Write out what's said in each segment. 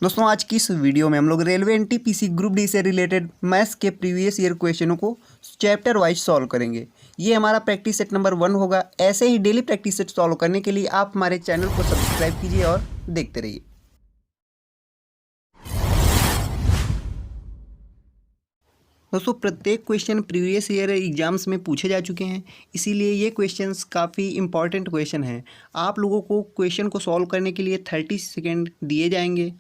दोस्तों आज की इस वीडियो में हम लोग रेलवे एनटीपीसी ग्रुप डी से रिलेटेड मैथ्स के प्रीवियस ईयर क्वेश्चनों को चैप्टर वाइज सॉल्व करेंगे। ये हमारा प्रैक्टिस सेट नंबर 1 होगा। ऐसे ही डेली प्रैक्टिस सेट सॉल्व करने के लिए आप हमारे चैनल को सब्सक्राइब कीजिए और देखते रहिए। दोस्तों प्रत्येक क्वेश्चन प्रीवियस ईयर एग्जाम्स में पूछे जा चुके हैं, इसीलिए ये क्वेश्चंस काफ़ी इंपॉर्टेंट क्वेश्चन हैं। आप लोगों को क्वेश्चन को सॉल्व करने के लिए 30 सेकेंड दिए जाएंगे।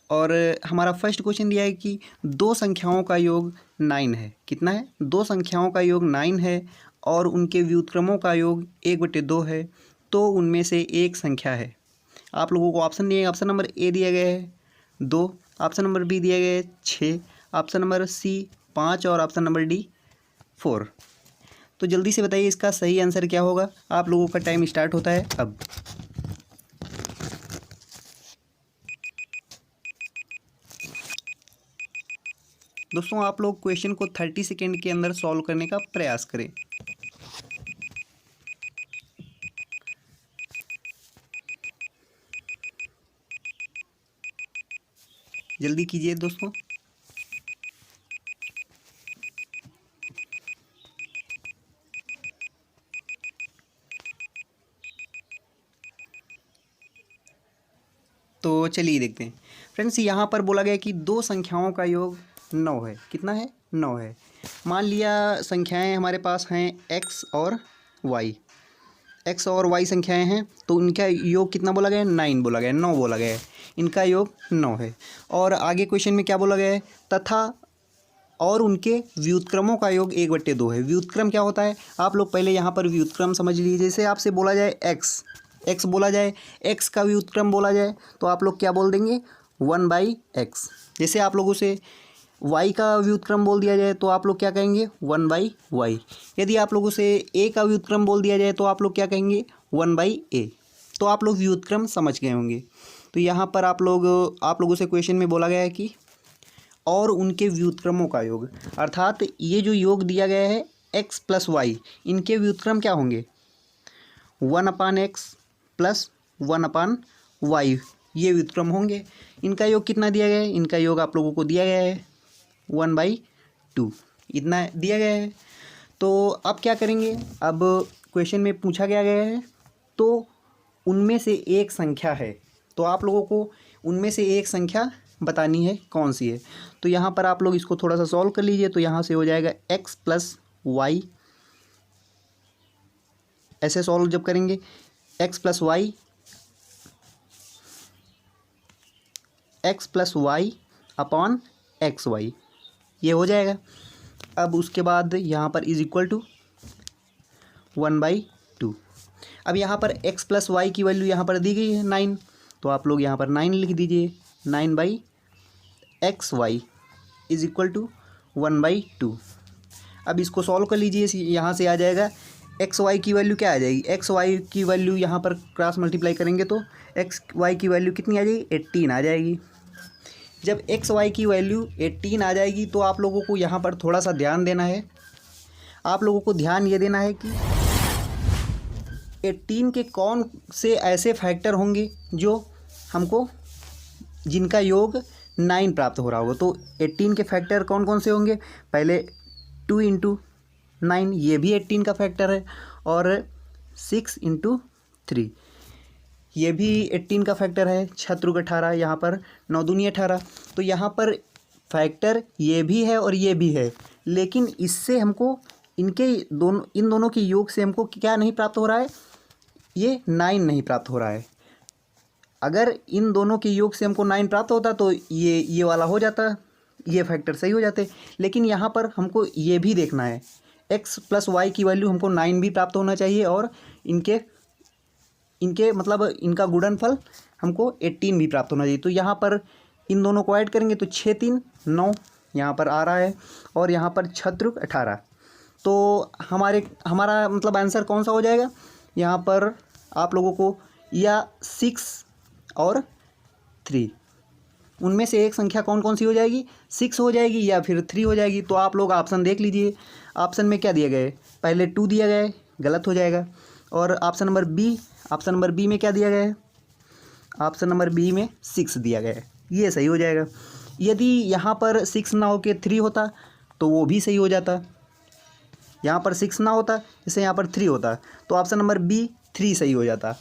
और हमारा फर्स्ट क्वेश्चन दिया है कि दो संख्याओं का योग 9 है। कितना है? दो संख्याओं का योग 9 है और उनके व्युत्क्रमों का योग 1/2 है, तो उनमें से एक संख्या है। आप लोगों को ऑप्शन दिए, ऑप्शन नंबर ए दिया गया है 2, ऑप्शन नंबर बी दिया गया है 6, ऑप्शन नंबर सी 5 और ऑप्शन नंबर डी 4। तो जल्दी से बताइए इसका सही आंसर क्या होगा। आप लोगों का टाइम स्टार्ट होता है अब। दोस्तों आप लोग क्वेश्चन को 30 सेकेंड के अंदर सॉल्व करने का प्रयास करें। जल्दी कीजिए दोस्तों। तो चलिए देखते हैं फ्रेंड्स। यहाँ पर बोला गया कि दो संख्याओं का योग 9 है। कितना है? 9 है। मान लिया संख्याएं हमारे पास हैं x और y। x और y संख्याएं हैं, तो इनका योग कितना बोला गया है? 9 बोला गया है, 9 बोला गया है। इनका योग 9 है। और आगे क्वेश्चन में क्या बोला गया है? तथा और उनके व्युत्क्रमों का योग 1/2 है। व्युत्क्रम क्या होता है? आप लोग पहले यहाँ पर व्युत्क्रम समझ लीजिए। जैसे आपसे बोला जाए x बोला जाए, x का व्युत्क्रम बोला जाए, तो आप लोग क्या बोल देंगे? 1/x। जैसे आप लोगों से y का व्युत्क्रम बोल दिया जाए तो आप लोग क्या कहेंगे? 1/y। यदि आप लोगों से a का व्युत्क्रम बोल दिया जाए तो आप लोग क्या कहेंगे? 1/a। तो आप लोग व्युत्क्रम समझ गए होंगे। तो यहाँ पर आप लोगों से क्वेश्चन में बोला गया है कि और उनके व्युत्क्रमों का योग, अर्थात ये जो योग दिया गया है x + y, इनके व्युत्क्रम क्या होंगे? 1/x + 1/y, ये व्युत्क्रम होंगे। इनका योग कितना दिया गया है? इनका योग आप लोगों को दिया गया है 1/2, इतना दिया गया है। तो अब क्या करेंगे? अब क्वेश्चन में पूछा गया है तो उनमें से एक संख्या है, तो आप लोगों को उनमें से एक संख्या बतानी है कौन सी है। तो यहाँ पर आप लोग इसको थोड़ा सा सॉल्व कर लीजिए। तो यहाँ से हो जाएगा x + y। ऐसे सॉल्व जब करेंगे x + y अपॉन xy, ये हो जाएगा। अब उसके बाद यहाँ पर = 1/2। अब यहाँ पर x + y की वैल्यू यहाँ पर दी गई है 9, तो आप लोग यहाँ पर 9 लिख दीजिए। 9/xy = 1/2। अब इसको सॉल्व कर लीजिए। यहाँ से आ जाएगा एक्स वाई की वैल्यू क्या आ जाएगी? एक्स वाई की वैल्यू यहाँ पर क्रॉस मल्टीप्लाई करेंगे तो एक्स वाई की वैल्यू कितनी आ जाएगी? 18 आ जाएगी। जब एक्स वाई की वैल्यू 18 आ जाएगी तो आप लोगों को यहाँ पर थोड़ा सा ध्यान देना है। आप लोगों को ध्यान ये देना है कि 18 के कौन से ऐसे फैक्टर होंगे जो हमको जिनका योग 9 प्राप्त हो रहा होगा। तो 18 के फैक्टर कौन कौन से होंगे? पहले 2 × 9, ये भी 18 का फैक्टर है, और 6 × 3, ये भी 18 का फैक्टर है। 6 × 18, यहाँ पर 9 दूनी 18। तो यहाँ पर फैक्टर ये भी है और ये भी है, लेकिन इससे हमको इन दोनों के योग से हमको क्या नहीं प्राप्त हो रहा है? ये 9 नहीं प्राप्त हो रहा है। अगर इन दोनों के योग से हमको 9 प्राप्त होता तो ये वाला हो जाता, ये फैक्टर सही हो जाते। लेकिन यहाँ पर हमको ये भी देखना है, x + y की वैल्यू हमको 9 भी प्राप्त होना चाहिए, और इनके मतलब इनका गुणनफल हमको 18 भी प्राप्त होना चाहिए। तो यहाँ पर इन दोनों को ऐड करेंगे तो 6 × 3 = 9 यहाँ पर आ रहा है, और यहाँ पर 6 × 18। तो हमारा मतलब आंसर कौन सा हो जाएगा? यहाँ पर आप लोगों को या 6 और 3, उनमें से एक संख्या कौन कौन सी हो जाएगी? 6 हो जाएगी या फिर 3 हो जाएगी। तो आप लोग ऑप्शन देख लीजिए। ऑप्शन में क्या दिया गया है? पहले 2 दिया गया है, गलत हो जाएगा। और ऑप्शन नंबर बी में क्या दिया गया है? ऑप्शन नंबर बी में 6 दिया गया है, ये सही हो जाएगा। यदि यहाँ पर 6 ना हो के 3 होता तो वो भी सही हो जाता। यहाँ पर 6 ना होता, जैसे यहाँ पर 3 होता, तो ऑप्शन नंबर बी 3 सही हो जाता।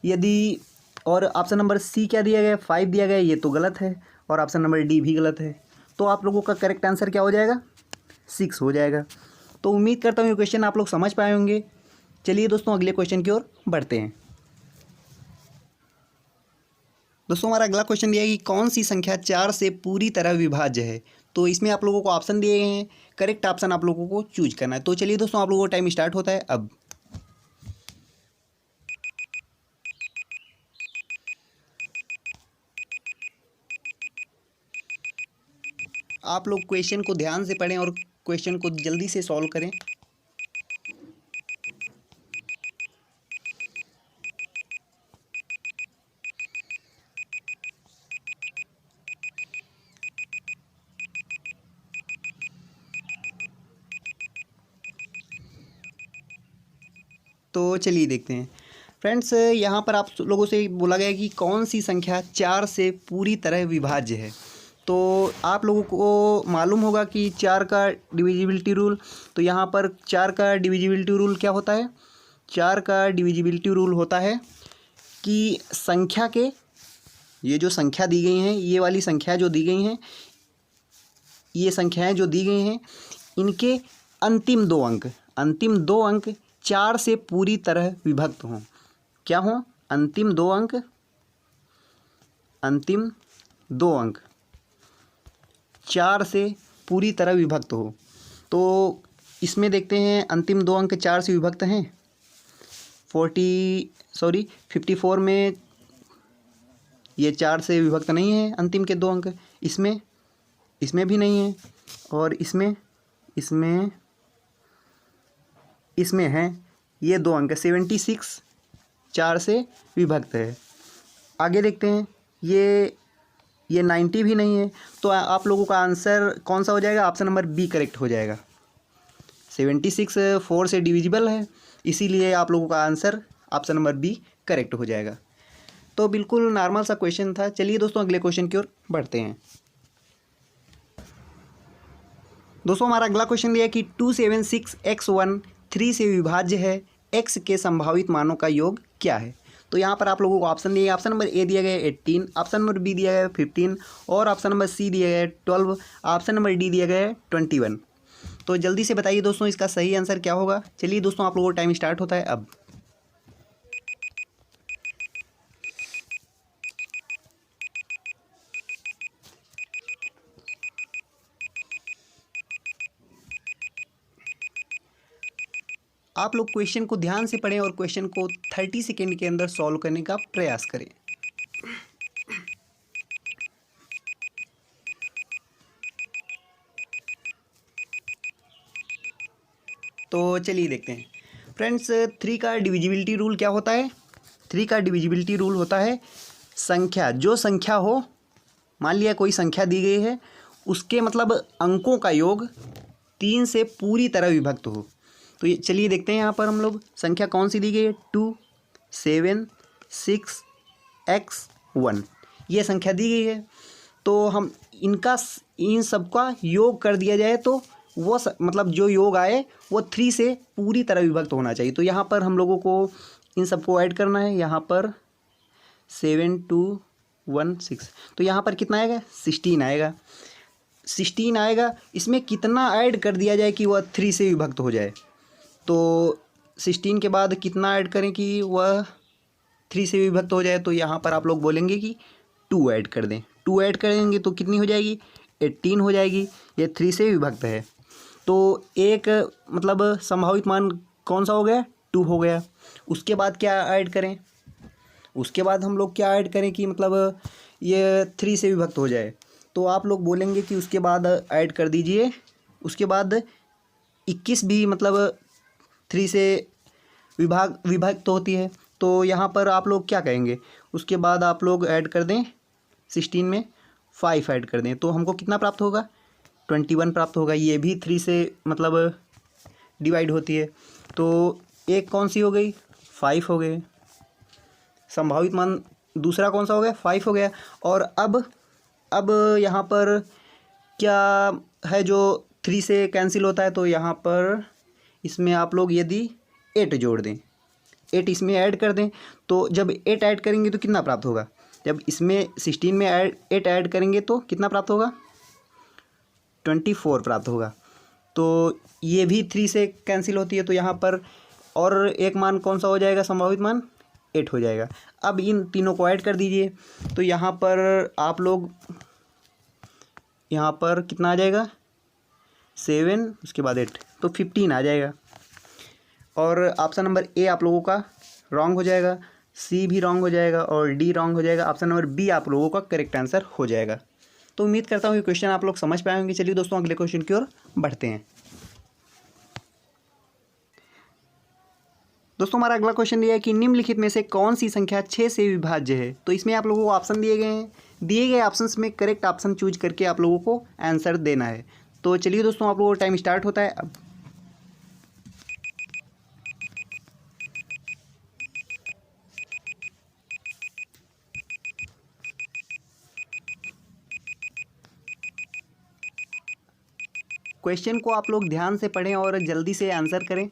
यदि और ऑप्शन नंबर सी क्या दिया गया, 5 दिया गया, ये तो गलत है, और ऑप्शन नंबर डी भी गलत है। तो आप लोगों का करेक्ट आंसर क्या हो जाएगा, 6 हो जाएगा। तो उम्मीद करता हूँ ये क्वेश्चन आप लोग समझ पाए होंगे। चलिए दोस्तों अगले क्वेश्चन की ओर बढ़ते हैं। दोस्तों हमारा अगला क्वेश्चन दिया है कि कौन सी संख्या 4 से पूरी तरह विभाज्य है। तो इसमें आप लोगों को ऑप्शन दिए गए हैं, करेक्ट ऑप्शन आप लोगों को चूज करना है। तो चलिए दोस्तों आप लोगों का टाइम स्टार्ट होता है अब। आप लोग क्वेश्चन को ध्यान से पढ़ें और क्वेश्चन को जल्दी से सॉल्व करें। तो चलिए देखते हैं फ्रेंड्स, यहाँ पर आप लोगों से बोला गया कि कौन सी संख्या 4 से पूरी तरह विभाज्य है। तो आप लोगों को मालूम होगा कि 4 का डिविजिबिलिटी रूल। तो यहाँ पर 4 का डिविजिबिलिटी रूल क्या होता है, 4 का डिविजिबिलिटी रूल होता है कि संख्या के, ये जो संख्या दी गई हैं, ये वाली संख्या जो दी गई हैं, ये संख्याएं जो दी गई हैं, इनके अंतिम 2 अंक 4 से पूरी तरह विभक्त हों। क्या हों, अंतिम 2 अंक 4 से पूरी तरह विभक्त हो। तो इसमें देखते हैं अंतिम 2 अंक 4 से विभक्त हैं। 54 में ये 4 से विभक्त नहीं है अंतिम के 2 अंक, इसमें भी नहीं है, और इसमें हैं ये 2 अंक। 76 4 से विभक्त है। आगे देखते हैं, ये 90 भी नहीं है। तो आप लोगों का आंसर कौन सा हो जाएगा, ऑप्शन नंबर बी करेक्ट हो जाएगा। 76 4 से डिविजिबल है, इसीलिए आप लोगों का answer option number B correct हो जाएगा। तो बिल्कुल नॉर्मल सा क्वेश्चन था। चलिए दोस्तों अगले क्वेश्चन की ओर बढ़ते हैं। दोस्तों हमारा अगला क्वेश्चन दिया है कि 276x1 3 से विभाज्य है, x के संभावित मानों का योग क्या है। तो यहाँ पर आप लोगों को ऑप्शन दिए, ऑप्शन नंबर ए दिया गया है 18, ऑप्शन नंबर बी दिया गया है 15, और ऑप्शन नंबर सी दिया गया है 12, ऑप्शन नंबर डी दिया गया है 21। तो जल्दी से बताइए दोस्तों इसका सही आंसर क्या होगा। चलिए दोस्तों आप लोगों का टाइम स्टार्ट होता है अब। आप लोग क्वेश्चन को ध्यान से पढ़ें और क्वेश्चन को 30 सेकेंड के अंदर सॉल्व करने का प्रयास करें। तो चलिए देखते हैं फ्रेंड्स, 3 का डिविजिबिलिटी रूल क्या होता है। 3 का डिविजिबिलिटी रूल होता है जो संख्या हो, मान लिया कोई संख्या दी गई है, उसके मतलब अंकों का योग 3 से पूरी तरह विभक्त हो। तो ये चलिए देखते हैं यहाँ पर हम लोग संख्या कौन सी दी गई है, 2 7 6 x1 ये संख्या दी गई है। तो हम इन सबका योग कर दिया जाए तो वो मतलब जो योग आए वो 3 से पूरी तरह विभक्त होना चाहिए। तो यहाँ पर हम लोगों को इन सबको ऐड करना है। यहाँ पर 7 2 1 6, तो यहाँ पर कितना आएगा, 16 आएगा। 16 आएगा, इसमें कितना ऐड कर दिया जाए कि वह 3 से विभक्त हो जाए। तो 16 के बाद कितना ऐड करें कि वह 3 से विभक्त हो जाए। तो यहाँ पर आप लोग बोलेंगे कि 2 ऐड कर दें। 2 ऐड करेंगे तो कितनी हो जाएगी, 18 हो जाएगी। ये 3 से विभक्त है। तो एक मतलब संभावित मान कौन सा हो गया, 2 हो गया। उसके बाद क्या ऐड करें, उसके बाद हम लोग क्या ऐड करें कि मतलब ये 3 से विभक्त हो जाए। तो आप लोग बोलेंगे कि उसके बाद ऐड कर दीजिए, उसके बाद 21 भी मतलब 3 से विभक्त होती है। तो यहाँ पर आप लोग क्या कहेंगे, उसके बाद आप लोग ऐड कर दें, 16 में 5 ऐड कर दें, तो हमको कितना प्राप्त होगा, 21 प्राप्त होगा। ये भी 3 से मतलब डिवाइड होती है। तो एक कौन सी हो गई, 5 हो गए। संभावित मान दूसरा कौन सा हो गया, 5 हो गया। और अब अब यहाँ पर क्या है जो 3 से कैंसिल होता है, तो यहाँ पर इसमें आप लोग यदि 8 जोड़ दें, 8 इसमें ऐड कर दें, तो जब 8 ऐड करेंगे तो कितना प्राप्त होगा? जब इसमें 16 में 8 ऐड करेंगे तो कितना प्राप्त होगा? 24 प्राप्त होगा। तो ये भी 3 से कैंसिल होती है, तो यहाँ पर और एक मान कौन सा हो जाएगा? संभावित मान 8 हो जाएगा। अब इन तीनों को ऐड कर दीजिए, तो यहाँ पर आप लोग यहाँ पर कितना आ जाएगा? 7, उसके बाद 8, तो 15 आ जाएगा। और ऑप्शन नंबर ए आप लोगों का रॉन्ग हो जाएगा, सी भी रॉन्ग हो जाएगा और डी रॉन्ग हो जाएगा। ऑप्शन नंबर बी आप लोगों का करेक्ट आंसर हो जाएगा। तो उम्मीद करता हूँ ये क्वेश्चन आप लोग समझ पाए होंगे। चलिए दोस्तों अगले क्वेश्चन की ओर बढ़ते हैं। दोस्तों हमारा अगला क्वेश्चन दिया है कि निम्नलिखित में से कौन सी संख्या 6 से विभाज्य है। तो इसमें आप लोगों को ऑप्शन दिए गए हैं, दिए गए ऑप्शंस में करेक्ट ऑप्शन चूज करके आप लोगों को आंसर देना है। तो चलिए दोस्तों आप लोगों का टाइम स्टार्ट होता है अब। क्वेश्चन को आप लोग ध्यान से पढ़ें और जल्दी से आंसर करें।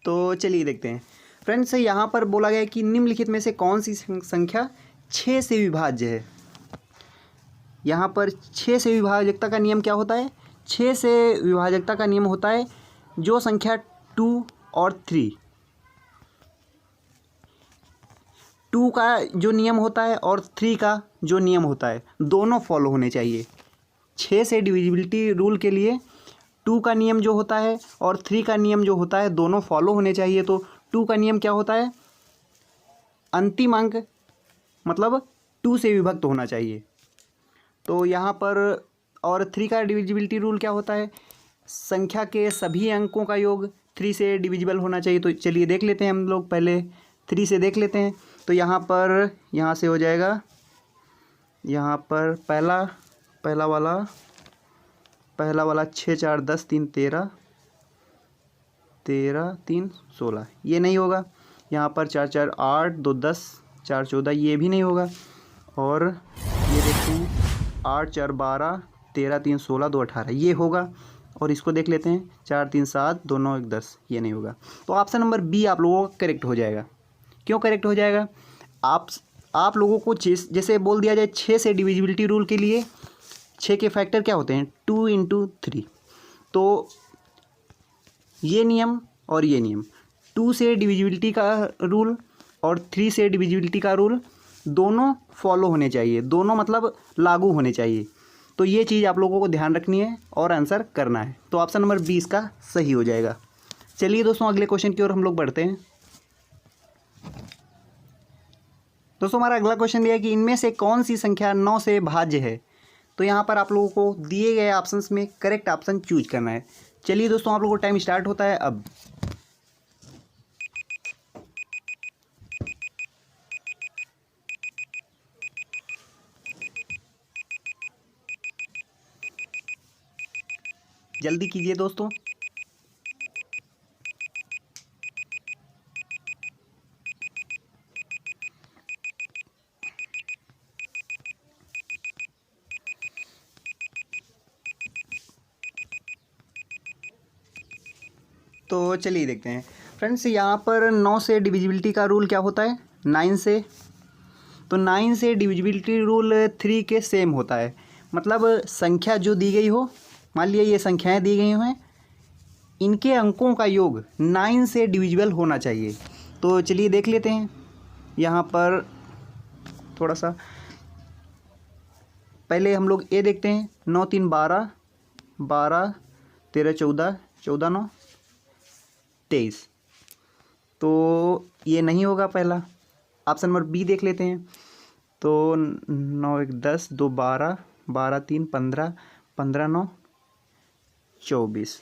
तो चलिए देखते हैं फ्रेंड्स, यहाँ पर बोला गया है कि निम्नलिखित में से कौन सी संख्या 6 से विभाज्य है। यहाँ पर 6 से विभाजकता का नियम क्या होता है? 6 से विभाजकता का नियम होता है जो संख्या 2 और 3, 2 का जो नियम होता है और 3 का जो नियम होता है दोनों फॉलो होने चाहिए। 6 से डिविजिबिलिटी रूल के लिए 2 का नियम जो होता है और 3 का नियम जो होता है दोनों फॉलो होने चाहिए। तो 2 का नियम क्या होता है? अंतिम अंक मतलब 2 से विभक्त होना चाहिए। तो यहाँ पर और 3 का डिविजिबिलिटी रूल क्या होता है? संख्या के सभी अंकों का योग 3 से डिविजिबल होना चाहिए। तो चलिए देख लेते हैं, हम लोग पहले 3 से देख लेते हैं। तो यहाँ पर यहाँ से हो जाएगा, यहाँ पर पहला वाला 6 4 10 3 13 3 16, ये नहीं होगा। यहाँ पर 4 4 8 2 10 4 14, ये भी नहीं होगा। और ये देखते हैं 8 4 12 13 3 16 2 18, ये होगा। और इसको देख लेते हैं 4 3 7 2 9 1 10, ये नहीं होगा। तो ऑप्शन नंबर बी आप लोगों का करेक्ट हो जाएगा। क्यों करेक्ट हो जाएगा? आप लोगों को जैसे बोल दिया जाए 6 से डिविजिबिलिटी रूल के लिए 6 के फैक्टर क्या होते हैं? 2 × 3। तो ये नियम और ये नियम 2 से डिविजिबिलिटी का रूल और 3 से डिविजिबिलिटी का रूल दोनों फॉलो होने चाहिए, दोनों मतलब लागू होने चाहिए। तो ये चीज़ आप लोगों को ध्यान रखनी है और आंसर करना है। तो ऑप्शन नंबर 20 का सही हो जाएगा। चलिए दोस्तों अगले क्वेश्चन की ओर हम लोग बढ़ते हैं। दोस्तों हमारा अगला क्वेश्चन दिया है कि इनमें से कौन सी संख्या 9 से भाज्य है। तो यहाँ पर आप लोगों को दिए गए ऑप्शंस में करेक्ट ऑप्शन चूज करना है। चलिए दोस्तों आप लोगों को टाइम स्टार्ट होता है अब। जल्दी कीजिए दोस्तों। तो चलिए देखते हैं फ्रेंड्स, यहाँ पर 9 से डिविजिबिलिटी का रूल क्या होता है? 9 से। तो 9 से डिविजिबिलिटी रूल 3 के सेम होता है। मतलब संख्या जो दी गई हो, मान लिया ये संख्याएं दी गई हैं, इनके अंकों का योग 9 से डिविजिबल होना चाहिए। तो चलिए देख लेते हैं। यहाँ पर थोड़ा सा पहले हम लोग ए देखते हैं। 9 3 12, 12 13 14, 14 9 23, तो ये नहीं होगा पहला। ऑप्शन नंबर बी देख लेते हैं। तो 9 1 10 2 12, 12 3 15, 15 9 24,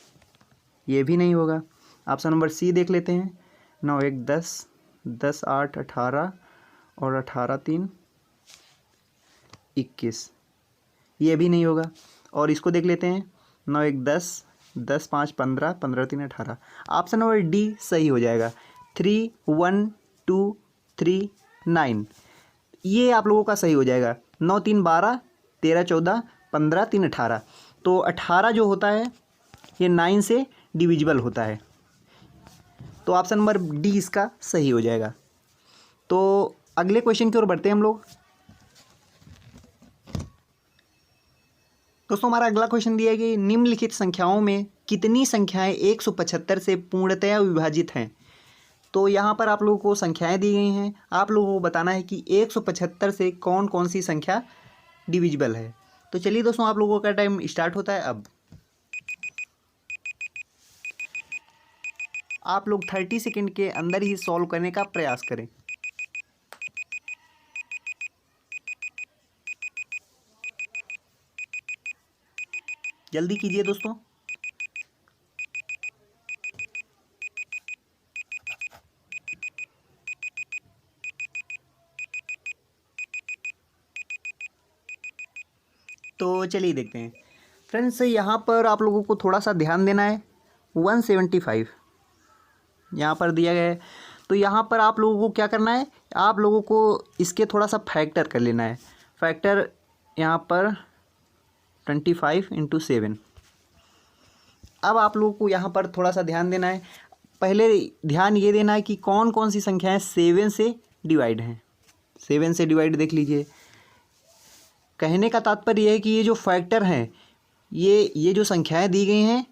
ये भी नहीं होगा। ऑप्शन नंबर सी देख लेते हैं। 9 1 10, 10 8 18 और 18 3 21, ये भी नहीं होगा। और इसको देख लेते हैं 9 1 10, 10 5 15, 15 3 18। ऑप्शन नंबर डी सही हो जाएगा। 3 1 2 3 9, ये आप लोगों का सही हो जाएगा। 9 3 12, 13 14, 15 3 18। तो 18 जो होता है ये 9 से डिविजिबल होता है, तो ऑप्शन नंबर डी इसका सही हो जाएगा। तो अगले क्वेश्चन की ओर बढ़ते हैं हम लोग। दोस्तों हमारा अगला क्वेश्चन दिया है कि निम्नलिखित संख्याओं में कितनी संख्याएं 175 से पूर्णतया विभाजित हैं। तो यहाँ पर आप लोगों को संख्याएं दी गई हैं, आप लोगों को बताना है कि 175 से कौन कौन सी संख्या डिविजिबल है। तो चलिए दोस्तों, आप लोगों का टाइम स्टार्ट होता है अब। आप लोग 30 सेकंड के अंदर ही सॉल्व करने का प्रयास करें। जल्दी कीजिए दोस्तों। तो चलिए देखते हैं फ्रेंड्स, यहाँ पर आप लोगों को थोड़ा सा ध्यान देना है। 175 यहाँ पर दिया गया है, तो यहाँ पर आप लोगों को क्या करना है, आप लोगों को इसके थोड़ा सा फैक्टर कर लेना है। फैक्टर यहाँ पर 25 × 7। अब आप लोगों को यहाँ पर थोड़ा सा ध्यान देना है। पहले ध्यान ये देना है कि कौन कौन सी संख्याएं 7 से डिवाइड हैं। 7 से डिवाइड देख लीजिए। कहने का तात्पर्य यह है कि ये जो फैक्टर हैं, ये जो संख्याएं दी गई हैं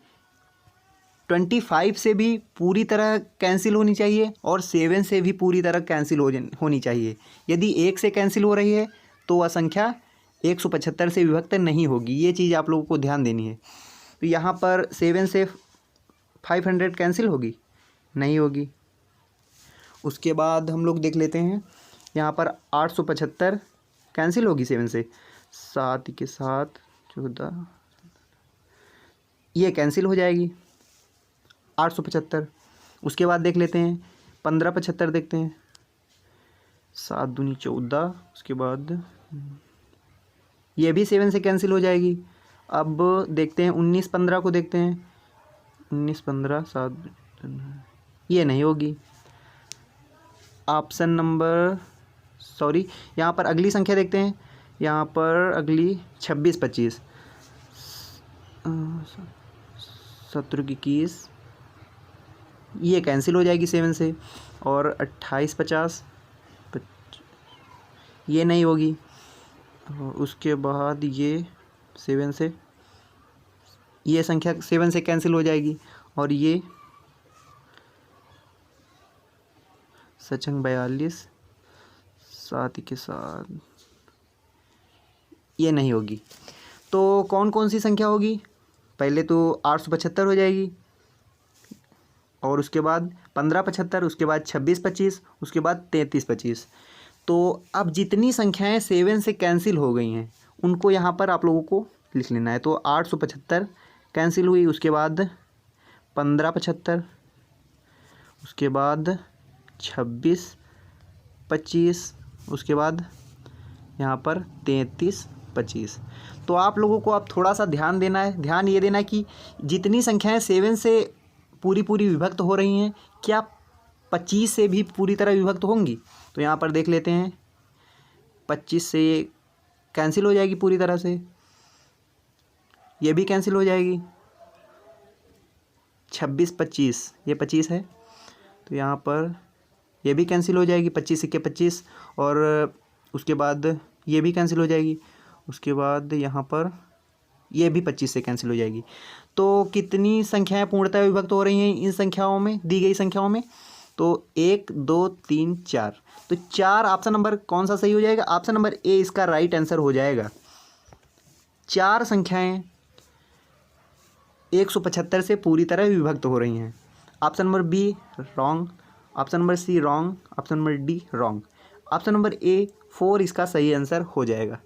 25 से भी पूरी तरह कैंसिल होनी चाहिए और 7 से भी पूरी तरह कैंसिल होनी चाहिए। यदि 1 से कैंसिल हो रही है तो वह संख्या 175 से विभक्त नहीं होगी। ये चीज़ आप लोगों को ध्यान देनी है। तो यहाँ पर 7 से 500 कैंसिल होगी, नहीं होगी। उसके बाद हम लोग देख लेते हैं, यहाँ पर 875 कैंसिल होगी 7 से। 7 के साथ 14, ये कैंसिल हो जाएगी 875। उसके बाद देख लेते हैं 1575 देखते हैं। 7 दूनी 14, उसके बाद ये भी 7 से कैंसिल हो जाएगी। अब देखते हैं 19 15 को देखते हैं। 19 15 7, ये नहीं होगी। ऑप्शन नंबर यहाँ पर अगली संख्या देखते हैं। यहाँ पर अगली 26 25, 17 21, ये कैंसिल हो जाएगी 7 से। और 28 50, ये नहीं होगी। उसके बाद ये 7 से, ये संख्या 7 से कैंसिल हो जाएगी। और ये सचंग 42, 7 के साथ, ये नहीं होगी। तो कौन कौन सी संख्या होगी, पहले तो 875 हो जाएगी, और उसके बाद 1575, उसके बाद 26 25, उसके बाद 33 25। तो अब जितनी संख्याएं 7 से कैंसिल हो गई हैं उनको यहाँ पर आप लोगों को लिख लेना है। तो 875 कैंसिल हुई, उसके बाद 1575, उसके बाद 26 25, उसके बाद यहाँ पर 33 25। तो आप लोगों को अब थोड़ा सा ध्यान देना है। ध्यान ये देना है कि जितनी संख्याएं 7 से पूरी विभक्त हो रही हैं, क्या 25 से भी पूरी तरह विभक्त होंगी। तो यहाँ पर देख लेते हैं, 25 से कैंसिल हो जाएगी पूरी तरह से, ये भी कैंसिल हो जाएगी। 26 25, ये 25 है, तो यहाँ पर ये भी कैंसिल हो जाएगी। 25 सिक्के 25, और उसके बाद ये भी कैंसिल हो जाएगी। उसके बाद यहाँ पर ये भी 25 से कैंसिल हो जाएगी। तो कितनी संख्याएं पूर्णतः विभक्त हो रही हैं इन संख्याओं में, दी गई संख्याओं में। तो 1 2 3 4, तो 4 ऑप्शन नंबर कौन सा सही हो जाएगा, ऑप्शन नंबर ए इसका राइट आंसर हो जाएगा। 4 संख्याएं 175 से पूरी तरह विभक्त हो रही हैं। Option number B wrong, option number C wrong, option number D wrong, option number A 4 इसका सही आंसर हो जाएगा।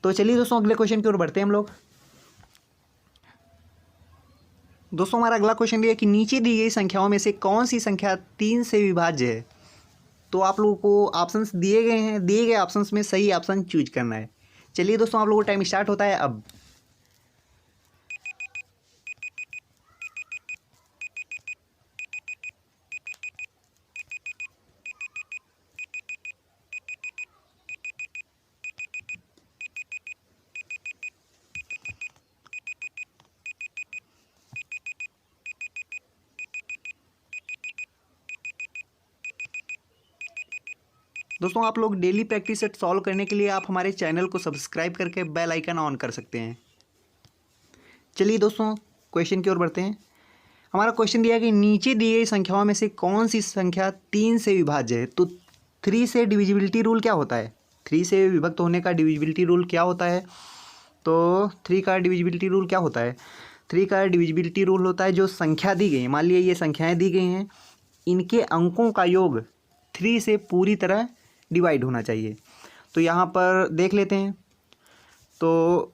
तो चलिए दोस्तों अगले क्वेश्चन की ओर बढ़ते हैं हम लोग। दोस्तों हमारा अगला क्वेश्चन ये है कि नीचे दी गई संख्याओं में से कौन सी संख्या 3 से विभाज्य है। तो आप लोगों को ऑप्शंस दिए गए हैं, दिए गए ऑप्शंस में सही ऑप्शन चूज करना है। चलिए दोस्तों आप लोगों को टाइम स्टार्ट होता है अब। दोस्तों आप लोग डेली प्रैक्टिस सेट सॉल्व करने के लिए आप हमारे चैनल को सब्सक्राइब करके बेल आइकन ऑन कर सकते हैं। चलिए दोस्तों क्वेश्चन की ओर बढ़ते हैं। हमारा क्वेश्चन दिया है कि नीचे दी गई संख्याओं में से कौन सी संख्या 3 से विभाज्य है। तो 3 से डिविजिबिलिटी रूल क्या होता है, 3 से विभक्त होने का डिविजिबिलिटी रूल क्या होता है। तो 3 का डिविजिबिलिटी रूल क्या होता है, 3 का डिविजिबिलिटी रूल होता है जो संख्या दी गई है, मान लीजिए ये संख्याएं दी गई हैं, इनके अंकों का योग 3 से पूरी तरह डिवाइड होना चाहिए। तो यहाँ पर देख लेते हैं। तो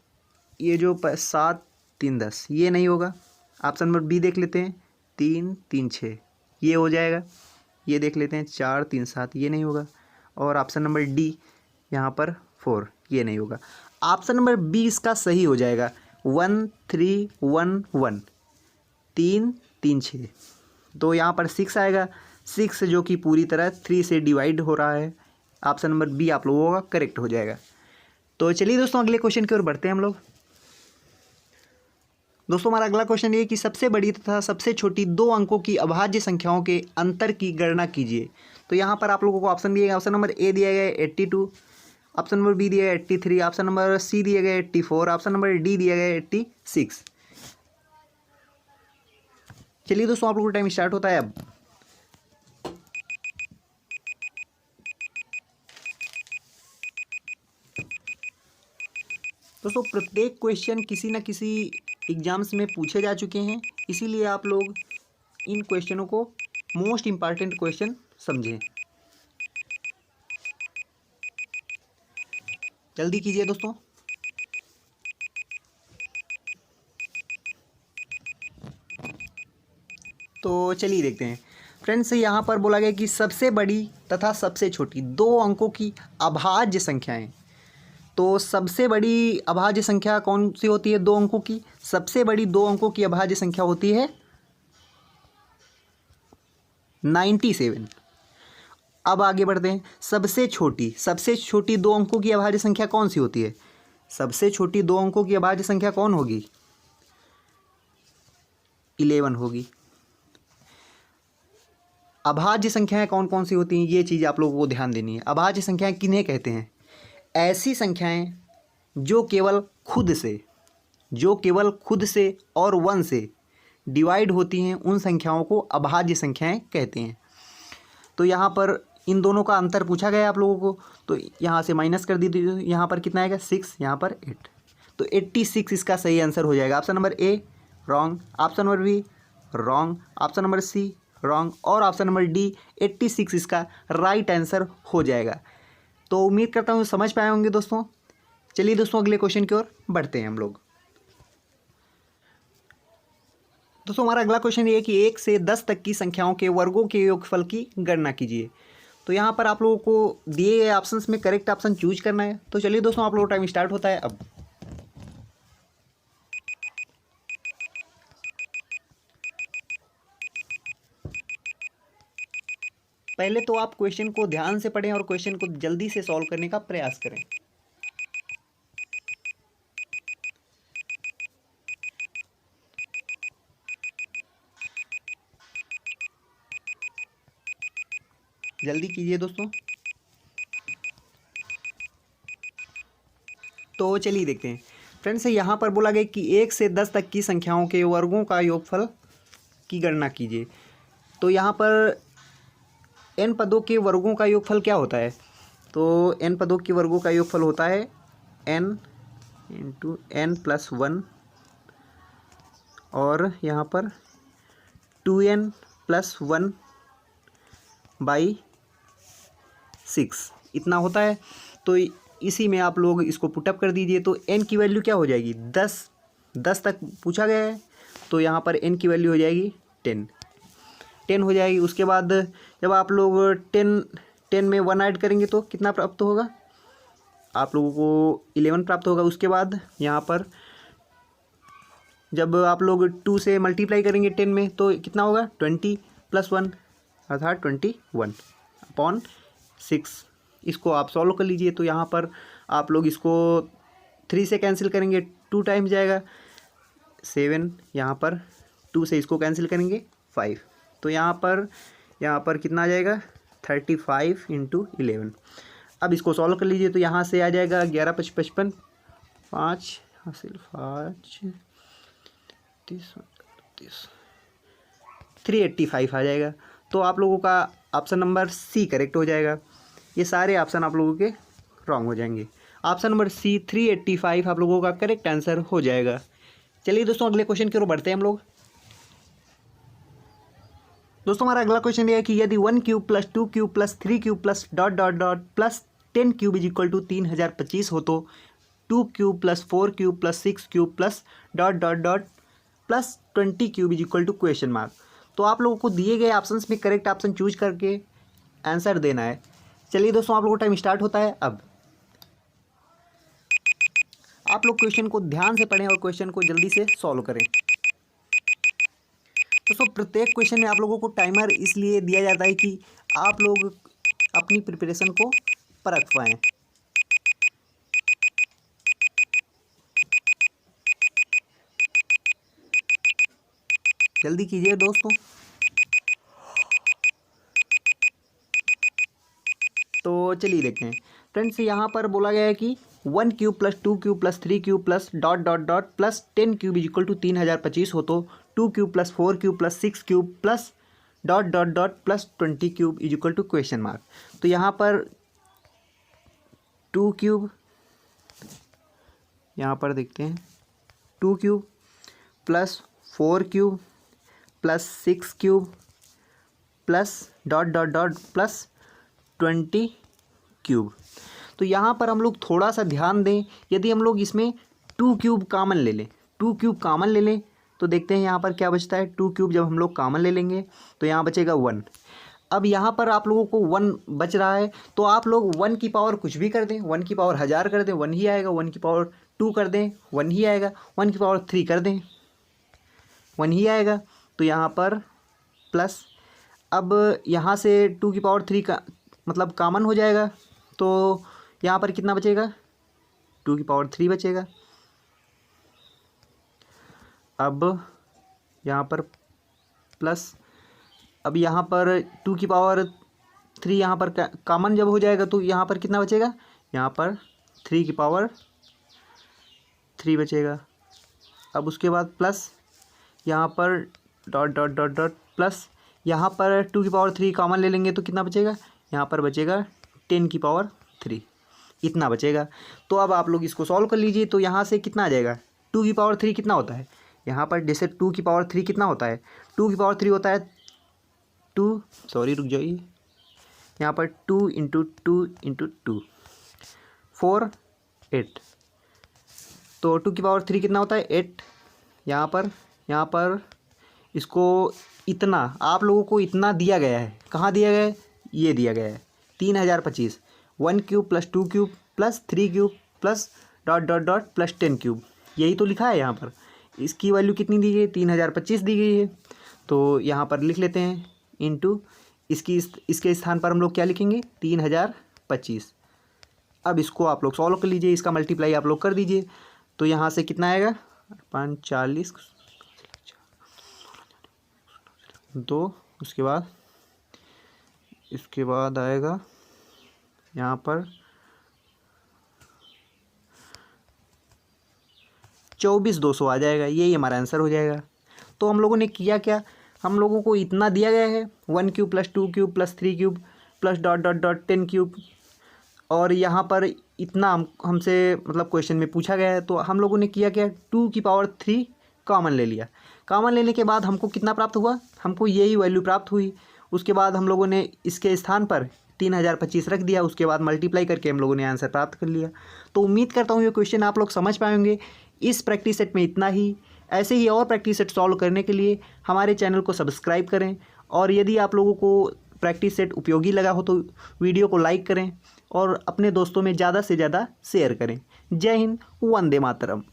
ये जो 7 3 10 ये नहीं होगा। ऑप्शन नंबर बी देख लेते हैं, 3 3 6 ये हो जाएगा। ये देख लेते हैं 4 3 7 ये नहीं होगा। और ऑप्शन नंबर डी यहाँ पर 4 ये नहीं होगा। ऑप्शन नंबर बी इसका सही हो जाएगा, 1 3 1 1 3 3 6। तो यहाँ पर 6 आएगा, 6 जो कि पूरी तरह 3 से डिवाइड हो रहा है। ऑप्शन नंबर बी आप लोगों का करेक्ट हो जाएगा। तो चलिए दोस्तों अगले क्वेश्चन की ओर बढ़ते हैं हम लोग। दोस्तों हमारा अगला क्वेश्चन ये कि सबसे बड़ी तथा सबसे छोटी 2 अंकों की अभाज्य संख्याओं के अंतर की गणना कीजिए। तो यहाँ पर आप लोगों को ऑप्शन दिए गए, ऑप्शन नंबर ए दिया गया है 82, ऑप्शन नंबर बी दिया गया 83, ऑप्शन नंबर सी दिया गया 84, ऑप्शन नंबर डी दिया गया 86। चलिए दोस्तों आप लोगों का टाइम स्टार्ट होता है अब। दोस्तों प्रत्येक क्वेश्चन किसी न किसी एग्जाम्स में पूछे जा चुके हैं, इसीलिए आप लोग इन क्वेश्चनों को मोस्ट इम्पॉर्टेंट क्वेश्चन समझें। जल्दी कीजिए दोस्तों। तो चलिए देखते हैं फ्रेंड्स, यहाँ पर बोला गया कि सबसे बड़ी तथा सबसे छोटी 2 अंकों की अभाज्य संख्याएं। तो सबसे बड़ी अभाज्य संख्या कौन सी होती है 2 अंकों की, सबसे बड़ी 2 अंकों की अभाज्य संख्या होती है 97। अब आगे बढ़ते हैं, सबसे छोटी 2 अंकों की अभाज्य संख्या कौन सी होती है, सबसे छोटी 2 अंकों की अभाज्य संख्या कौन होगी, 11 होगी। अभाज्य संख्याएं कौन कौन सी होती हैं ये चीज़ आप लोगों को ध्यान देनी है। अभाज्य संख्याएं किन्हें कहते हैं, ऐसी संख्याएं जो केवल खुद से और 1 से डिवाइड होती हैं, उन संख्याओं को अभाज्य संख्याएं कहते हैं। तो यहाँ पर इन दोनों का अंतर पूछा गया आप लोगों को, तो यहाँ से माइनस कर दीजिए। यहाँ पर कितना आएगा 6, यहाँ पर 8, तो 86 इसका सही आंसर हो जाएगा। Option number A wrong, option number B wrong, option number C wrong और ऑप्शन नंबर डी 86 इसका राइट आंसर हो जाएगा। तो उम्मीद करता हूँ समझ पाए होंगे दोस्तों। चलिए दोस्तों अगले क्वेश्चन की ओर बढ़ते हैं हम लोग। दोस्तों हमारा अगला क्वेश्चन ये है कि 1 से 10 तक की संख्याओं के वर्गों के योगफल की गणना कीजिए। तो यहाँ पर आप लोगों को दिए गए ऑप्शंस में करेक्ट ऑप्शन चूज करना है। तो चलिए दोस्तों आप लोगों का टाइम स्टार्ट होता है अब। पहले तो आप क्वेश्चन को ध्यान से पढ़ें और क्वेश्चन को जल्दी से सॉल्व करने का प्रयास करें। जल्दी कीजिए दोस्तों। तो चलिए देखते हैं फ्रेंड्स, यहाँ पर बोला गया कि 1 से 10 तक की संख्याओं के वर्गों का योगफल की गणना कीजिए। तो यहाँ पर n पदों के वर्गों का योगफल क्या होता है, तो n पदों के वर्गों का योगफल होता है n इंटू n+1 और यहाँ पर 2n+1/6 इतना होता है। तो इसी में आप लोग इसको पुटअप कर दीजिए। तो n की वैल्यू क्या हो जाएगी, 10 तक पूछा गया है, तो यहाँ पर n की वैल्यू हो जाएगी 10 हो जाएगी। उसके बाद जब आप लोग 10 में 1 ऐड करेंगे तो कितना प्राप्त होगा, आप लोगों को 11 प्राप्त होगा। उसके बाद यहाँ पर जब आप लोग 2 से मल्टीप्लाई करेंगे 10 में तो कितना होगा, 20+1 अर्थात 21/6। इसको आप सॉल्व कर लीजिए। तो यहाँ पर आप लोग इसको 3 से कैंसिल करेंगे 2 टाइम्स जाएगा 7, यहाँ पर 2 से इसको कैंसिल करेंगे 5, तो यहाँ पर कितना आ जाएगा 35 इंटू 11। अब इसको सॉल्व कर लीजिए तो यहाँ से आ जाएगा 11 × 5 = 55, 5 हासिल 5 30 385 आ जाएगा। तो आप लोगों का ऑप्शन नंबर सी करेक्ट हो जाएगा। ये सारे ऑप्शन आप लोगों के रॉन्ग हो जाएंगे। ऑप्शन नंबर सी 385 आप लोगों का करेक्ट आंसर हो जाएगा। चलिए दोस्तों अगले क्वेश्चन की ओर बढ़ते हैं हम लोग। दोस्तों हमारा अगला क्वेश्चन ये है कि यदि 1 cube plus 2 cube plus 3 cube plus dot dot dot plus 10 cube = 3025 हो तो 2 cube plus 4 cube plus 6 cube plus dot dot dot plus 20 cube = ? तो आप लोगों को दिए गए ऑप्शंस में करेक्ट ऑप्शन चूज करके आंसर देना है। चलिए दोस्तों आप लोगों का टाइम स्टार्ट होता है अब। आप लोग क्वेश्चन को ध्यान से पढ़ें और क्वेश्चन को जल्दी से सॉल्व करें। दोस्तों प्रत्येक क्वेश्चन में आप लोगों को टाइमर इसलिए दिया जाता है कि आप लोग अपनी प्रिपरेशन को परख पाएँ। जल्दी कीजिए दोस्तों। तो चलिए देखते हैं फ्रेंड्स, यहाँ पर बोला गया है कि 1 cube plus 2 cube plus 3 cube plus dot dot dot plus 10 cube = 3025 हो तो 2 cube plus 4 cube plus 6 cube plus dot dot dot plus 20 cube = ? तो यहाँ पर 2 क्यूब, यहाँ पर देखते हैं 2 cube plus 4 cube plus 6 cube plus dot dot dot plus 20 cube. तो यहाँ पर हम लोग थोड़ा सा ध्यान दें। यदि हम लोग इसमें 2 क्यूब कॉमन ले लें, 2 क्यूब कॉमन ले लें तो देखते हैं यहाँ पर क्या बचता है। 2 क्यूब जब हम लोग कॉमन ले लेंगे तो यहाँ बचेगा 1। अब यहाँ पर आप लोगों को 1 बच रहा है तो आप लोग 1 की पावर कुछ भी कर दें, 1 की पावर 1000 कर दें 1 ही आएगा, 1 की पावर 2 कर दें 1 ही आएगा, 1 की पावर 3 कर दें 1 ही आएगा। तो यहाँ पर प्लस, अब यहाँ से 2 की पावर 3 का मतलब कॉमन हो जाएगा तो यहाँ पर कितना बचेगा, 2 की पावर 3 बचेगा। अब यहाँ पर प्लस, अब यहाँ पर 2 की पावर 3 यहाँ पर कॉमन जब हो जाएगा तो यहाँ पर कितना बचेगा, यहाँ पर 3 की पावर 3 बचेगा। अब उसके बाद प्लस यहाँ पर dot dot dot dot plus, यहाँ पर 2 की पावर 3 कॉमन ले लेंगे तो कितना बचेगा, यहाँ पर बचेगा 10 की पावर 3, इतना बचेगा। तो अब आप लोग इसको सॉल्व कर लीजिए तो यहाँ से कितना आ जाएगा, 2 की पावर 3 कितना होता है, यहाँ पर जैसे 2 की पावर 3 कितना होता है, 2 की पावर 3 होता है 2, सॉरी रुक जाइए, यहाँ पर 2 × 2 × 2 4 8, तो 2 की पावर 3 कितना होता है 8। यहाँ पर इसको इतना आप लोगों को इतना दिया गया है, कहाँ दिया गया है, ये दिया गया है 3025, 1 cube plus 2 cube plus 3 cube plus dot dot dot plus 10 cube, यही तो लिखा है यहाँ पर। इसकी वैल्यू कितनी दी गई है, 3025 दी गई है। तो यहाँ पर लिख लेते हैं इंटू इसके स्थान पर हम लोग क्या लिखेंगे 3025। अब इसको आप लोग सॉल्व कर लीजिए, इसका मल्टीप्लाई आप लोग कर दीजिए तो यहाँ से कितना आएगा 45 2, इसके बाद आएगा यहाँ पर 24,200 आ जाएगा, यही हमारा आंसर हो जाएगा। तो हम लोगों ने किया क्या, हम लोगों को इतना दिया गया है 1 cube plus 2 cube plus 3 cube plus dot dot dot 10 cube, और यहाँ पर इतना हमसे मतलब क्वेश्चन में पूछा गया है। तो हम लोगों ने किया क्या, 2 की पावर 3 कॉमन ले लिया। कॉमन लेने के बाद हमको कितना प्राप्त हुआ, हमको यही वैल्यू प्राप्त हुई। उसके बाद हम लोगों ने इसके स्थान पर 3025 रख दिया, उसके बाद मल्टीप्लाई करके हम लोगों ने आंसर प्राप्त कर लिया। तो उम्मीद करता हूँ ये क्वेश्चन आप लोग समझ पाएंगे। इस प्रैक्टिस सेट में इतना ही। ऐसे ही और प्रैक्टिस सेट सॉल्व करने के लिए हमारे चैनल को सब्सक्राइब करें, और यदि आप लोगों को प्रैक्टिस सेट उपयोगी लगा हो तो वीडियो को लाइक करें और अपने दोस्तों में ज़्यादा से ज़्यादा शेयर करें। जय हिंद, वंदे मातरम।